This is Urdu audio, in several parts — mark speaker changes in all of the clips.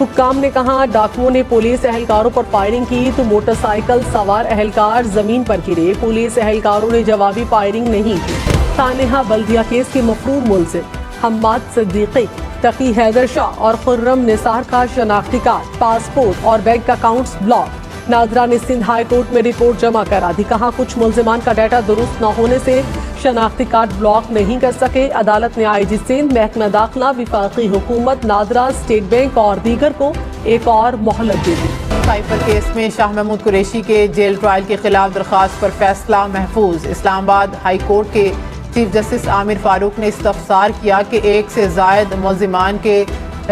Speaker 1: حکام نے کہا ڈاکوؤں نے پولیس اہلکاروں پر فائرنگ کی تو موٹر سائیکل سوار اہلکار زمین پر گرے. پولیس اہلکاروں نے جوابی فائرنگ نہیں کی. سانحہ بلدیہ کیس کے مفروض ملزم حماد صدیقی، تقی حیدر شاہ اور خرم نثار کا شناختی کارڈ، پاسپورٹ اور بینک اکاؤنٹس بلاک. ناظرہ نے سندھ ہائی کورٹ میں رپورٹ جمع کرا دی. کہا کچھ ملزمان کا ڈیٹا درست نہ ہونے سے شناختی کارڈ بلاک نہیں کر سکے. عدالت نے آئی جی سندھ، محکمہ داخلہ، وفاقی حکومت، ناظرہ، اسٹیٹ بینک اور دیگر کو ایک اور مہلت دے دی.
Speaker 2: سائبر کیس میں شاہ محمود قریشی کے جیل ٹرائل کے خلاف درخواست پر فیصلہ محفوظ. اسلام آباد ہائی کورٹ کے چیف جسٹس عامر فاروق نے استفسار کیا کہ ایک سے زائد ملزمان کے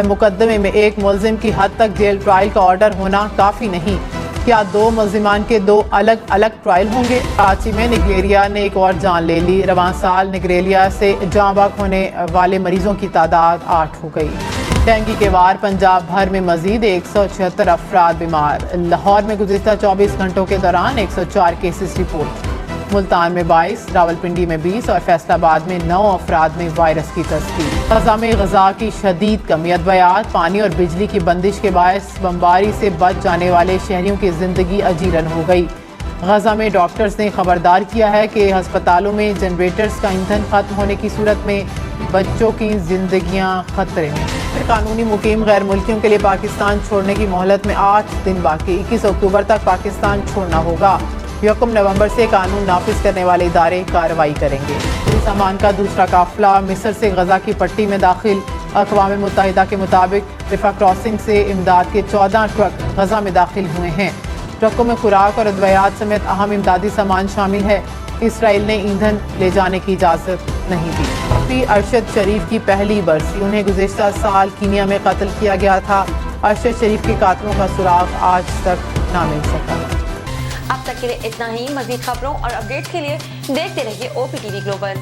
Speaker 2: مقدمے میں ایک ملزم کی حد تک جیل ٹرائل کا آرڈر ہونا کافی نہیں. کیا دو ملزمان کے دو الگ الگ ٹرائل ہوں گے؟ کراچی میں نگلیریا نے ایک اور جان لے لی. رواں سال نگلیریا سے جاں بحق ہونے والے مریضوں کی تعداد 8 ہو گئی. ڈینگی کے وار پنجاب بھر میں مزید 176 افراد بیمار. لاہور میں گزشتہ 24 گھنٹوں کے دوران 104 کیسز رپورٹ. ملتان میں 22، راولپنڈی میں 20 اور فیصل آباد میں 9 افراد میں وائرس کی تصدیق. غزہ میں غذا کی شدید کمی. ادویات، پانی اور بجلی کی بندش کے باعث بمباری سے بچ جانے والے شہریوں کی زندگی اجیرن ہو گئی. غزہ میں ڈاکٹرز نے خبردار کیا ہے کہ ہسپتالوں میں جنریٹرز کا ایندھن ختم ہونے کی صورت میں بچوں کی زندگیاں خطرے میں. قانونی مقیم غیر ملکیوں کے لیے پاکستان چھوڑنے کی مہلت میں 8 دن باقی. 21 اکتوبر تک پاکستان چھوڑنا ہوگا. 1 نومبر سے قانون نافذ کرنے والے ادارے کارروائی کریں گے. سامان کا دوسرا قافلہ مصر سے غزہ کی پٹی میں داخل. اقوام متحدہ کے مطابق رفح کراسنگ سے امداد کے 14 ٹرک غزہ میں داخل ہوئے ہیں. ٹرکوں میں خوراک اور ادویات سمیت اہم امدادی سامان شامل ہے. اسرائیل نے ایندھن لے جانے کی اجازت نہیں دی. مفتی ارشد شریف کی پہلی برسی. انہیں گزشتہ سال کینیا میں قتل کیا گیا تھا. ارشد شریف کے قاتلوں کا سراغ آج تک نہ مل سکا.
Speaker 3: اب تک کے لیے اتنا ہی. مزید خبروں اور اپڈیٹ کے لیے دیکھتے رہیے OPTV گلوبل.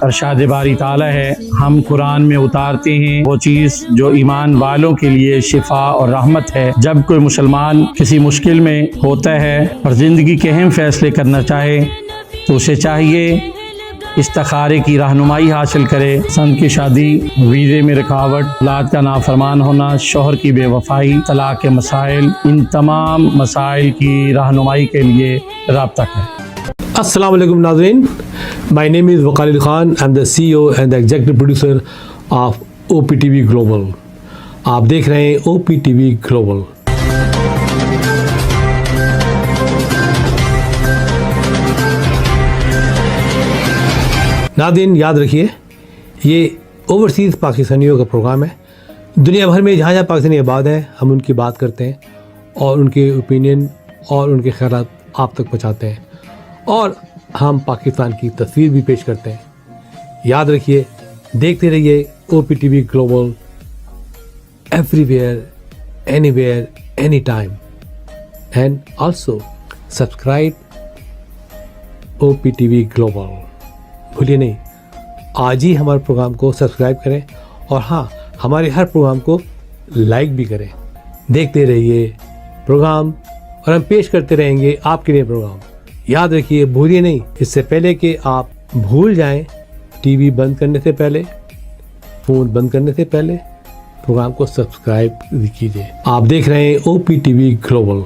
Speaker 4: ارشاد باری تعالیٰ ہے، ہم قرآن میں اتارتے ہیں وہ چیز جو ایمان والوں کے لیے شفا اور رحمت ہے. جب کوئی مسلمان کسی مشکل میں ہوتا ہے اور زندگی کے اہم فیصلے کرنا چاہے تو اسے چاہیے استخارے کی رہنمائی حاصل کرے. پسند کی شادی، ویزے میں رکاوٹ، اولاد کا نافرمان ہونا، شوہر کی بے وفائی، طلاق کے مسائل، ان تمام مسائل کی رہنمائی کے لیے رابطہ کریں.
Speaker 5: السلام علیکم ناظرین، my name is Waqar Khan. I am the CEO and the executive producer of OPTV global. آپ دیکھ رہے ہیں OPTV گلوبل. ناظرین یاد رکھیے، یہ اوورسیز پاکستانیوں کا پروگرام ہے. دنیا بھر میں جہاں جہاں پاکستانی آباد ہیں ہم ان کی بات کرتے ہیں اور ان کے اوپینین اور ان کے خیالات آپ تک پہنچاتے ہیں اور ہم پاکستان کی تصویر بھی پیش کرتے ہیں. یاد رکھیے، دیکھتے رہیے OPTV global everywhere, anywhere, any time. And also subscribe OPTV global. بھولیے نہیں، آج ہی ہمارے پروگرام کو سبسکرائب کریں اور ہاں، ہمارے ہر پروگرام کو لائک بھی کریں. دیکھتے رہیے پروگرام اور ہم پیش کرتے رہیں گے آپ کے لیے پروگرام. یاد رکھیے، بھولیے نہیں، اس سے پہلے کہ آپ بھول جائیں، ٹی وی بند کرنے سے پہلے، فون بند کرنے سے پہلے پروگرام کو سبسکرائب کیجیے. آپ دیکھ رہے ہیں OPTV global.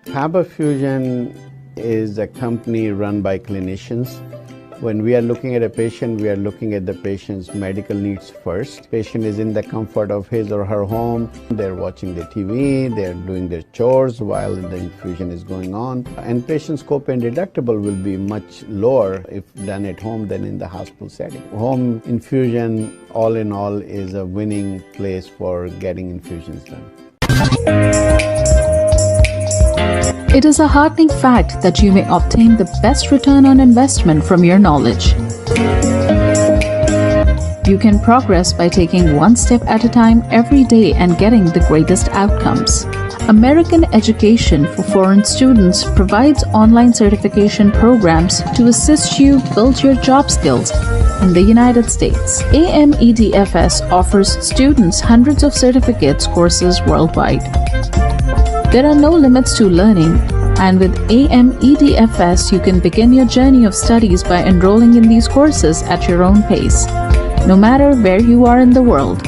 Speaker 6: Faber Fusion is a company run by clinicians. When we are looking at a patient, we are looking at the patient's medical needs first. Patient is in the comfort of his or her home. They're watching the TV, they're doing their chores while the infusion is going on. And patient's copay deductible will be much lower if done at home than in the hospital setting. Home infusion, all in all, is a winning place for getting infusions done.
Speaker 7: It is a heartening fact that you may obtain the best return on investment from your knowledge. You can progress by taking one step at a time every day and getting the greatest outcomes. American Education for Foreign Students provides online certification programs to assist you build your job skills in the United States. AMEDFS offers students hundreds of certificates courses worldwide. There are no limits to learning, and with AMEDFS you can begin your journey of studies by enrolling in these courses at your own pace, no matter where you are in the world.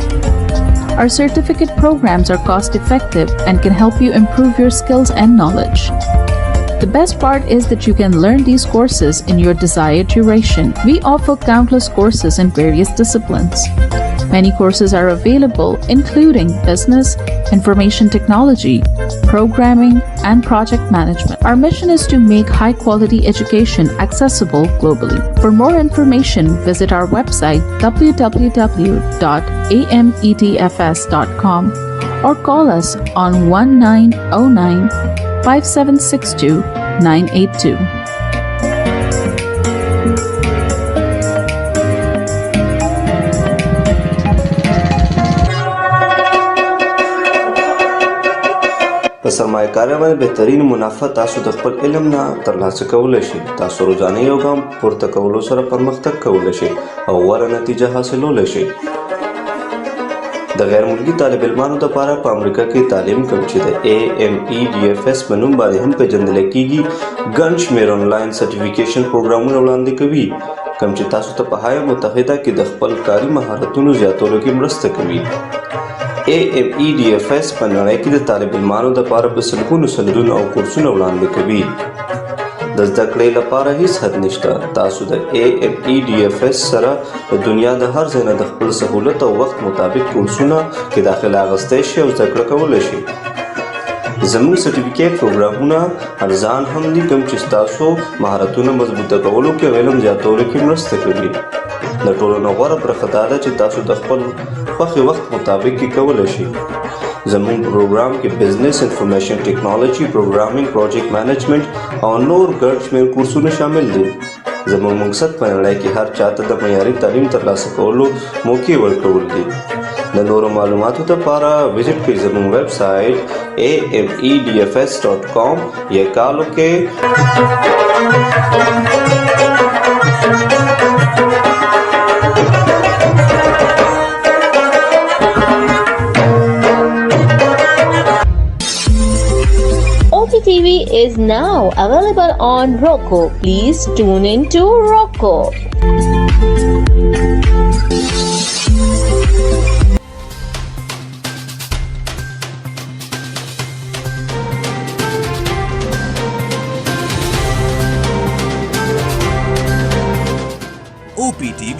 Speaker 7: Our certificate programs are cost-effective and can help you improve your skills and knowledge. The best part is that you can learn these courses in your desired duration. We offer countless courses in various disciplines. Many courses are available, including business, information technology, programming, and project management. Our mission is to make high-quality education accessible globally. For more information, visit our website www.amedfs.com or call us on 1909 5762 982.
Speaker 8: په سرمایه‌کارۍ باندې بهترین منافع تاسو د خپل علم نه ترلاسه کولی شئ. تاسو روزانه یو ګام پورته کولو سره پرمختګ کولی شئ او غوره نتیجه حاصلولی شئ. د غیر ملکي طالب علمانو لپاره په امریکا کې تعلیم کوم چې د AMEDFS په نوم باندې هم پیژندل کیږي ګڼ شمېر آنلاین سرټیفیکیشن پروګرامونه وړاندې کوي کوم چې تاسو ته په هایه متحده کې د خپل کاري مهارتونو زیاتولو کې مرسته کوي. AMEDFS په نړۍ کې د طالب علمانو لپاره په سلګونو سندونه او کورسونه وړاندې کوي. د زده کړې لپاره هیڅ حد نشته. تاسو د AMEDFS سره د دنیا د هر ځای نه د خپل سهولت او وخت مطابق کورسونه کې داخله اخیستی شئ او زده کړه کولی شئ. زموږ سرټیفیکیټ پروګرامونه ارزان هم دي کوم چې ستاسو مهارتونه مضبوطه کولو کې او علم زیاتولو کې مرسته کوي. د ټولو نه غوره برخه دا ده چې تاسو د خپل خوښې وخت مطابق کې کولی شئ. زموږ پروګرام کې بزنس، انفارمیشن ټیکنالوژي، پروګرامینګ، پروجیکټ مینجمنټ او نور ګڼ شمېر کورسونه شامل دي. زموږ مقصد په نړۍ کې هر چاته د معیاري تعلیم ترلاسه کولو موقع ورکول دي. د نورو معلوماتو لپاره وزټ کړئ زموږ ویب سایټ amedfs.com یا کال وکړئ
Speaker 9: OPTV is now available on Roku. Please tune in to Roku.
Speaker 10: OPTV